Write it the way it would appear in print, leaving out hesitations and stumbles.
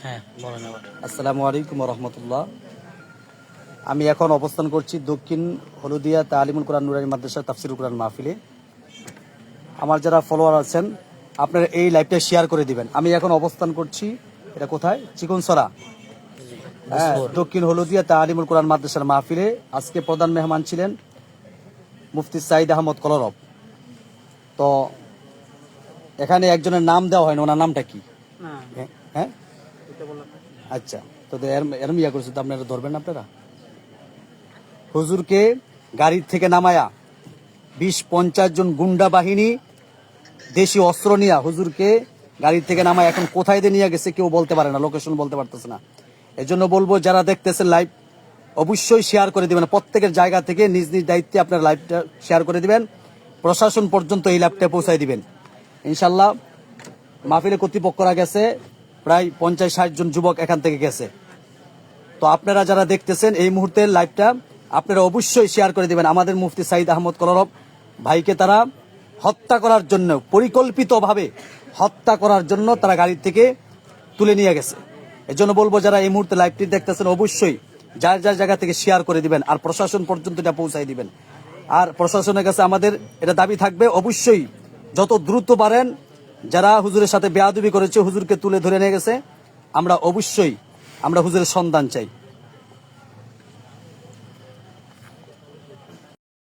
হ্যাঁ বলেন আবার। আসসালামু আলাইকুম রহমতুল্লাহ। আমি এখন অবস্থান করছি দক্ষিণ হলদিয়া তালিমুল কোরআন নুরানী মাদ্রাসা তাফসিরুল কোরআন মাহফিলে। আমার যারা ফলোয়ার আছেন আপনারা এই লাইভটা শেয়ার করে দিবেন। আমি এখন অবস্থান করছি, এটা কোথায়? চিকনসরা, হ্যাঁ, দক্ষিণ হলদিয়া তালিমুল কোরআন মাদ্রাসার মাহফিলে। আজকে প্রধান মেহমান ছিলেন মুফতি সাইদ আহমদ কলরব। তো এখানে একজনের নাম দেওয়া হয়নি, ওনার নামটা কি? হ্যাঁ আচ্ছা, তো এরম ইয়া করছে, তো আপনারা ধরবেন না আপনারা? হুজুরকে গাড়ির থেকে নামায়া 20-50 জন গুন্ডা বাহিনী দেশি অস্ত্র নিয়ে হুজুরকে গাড়ির থেকে নামায় এখন কোথায় দিয়ে নিয়ে গেছে কেউ বলতে পারে না, লোকেশন বলতে পারতেছে না। এজন্য বলবো যারা দেখতেছেন লাইভ অবশ্যই শেয়ার করে দিবেন। প্রত্যেকের জায়গা থেকে নিজ নিজ দায়িত্বে আপনার লাইভটা শেয়ার করে দিবেন, প্রশাসন পর্যন্ত এই লাইভটা পৌঁছায় দিবেন ইনশাল্লাহ। মাহফিলে কর্তৃপক্ষরা গেছে, প্রায় 50-60 জন যুবক এখান থেকে গেছে। তো আপনারা যারা দেখতেছেন এই মুহূর্তের লাইভটা আপনারা অবশ্যই শেয়ার করে দিবেন। আমাদের মুফতি সাইদ আহমদ কলরব ভাইকে তারা হত্যা করার জন্য, পরিকল্পিতভাবে হত্যা করার জন্য তারা গাড়ির থেকে তুলে নিয়ে গেছে। এজন্য বলবো যারা এই মুহূর্তে লাইভটি দেখতেছেন অবশ্যই যার যার জায়গা থেকে শেয়ার করে দিবেন, আর প্রশাসন পর্যন্ত এটা পৌঁছাই দিবেন। আর প্রশাসনের কাছে আমাদের এটা দাবি থাকবে, অবশ্যই যত দ্রুত পারেন যারা হুজুরের সাথে বেয়াদবি করেছে, হুজুরকে তুলে ধরে নিয়ে গেছে, আমরা অবশ্যই আমরা হুজুরের সন্ধান চাই।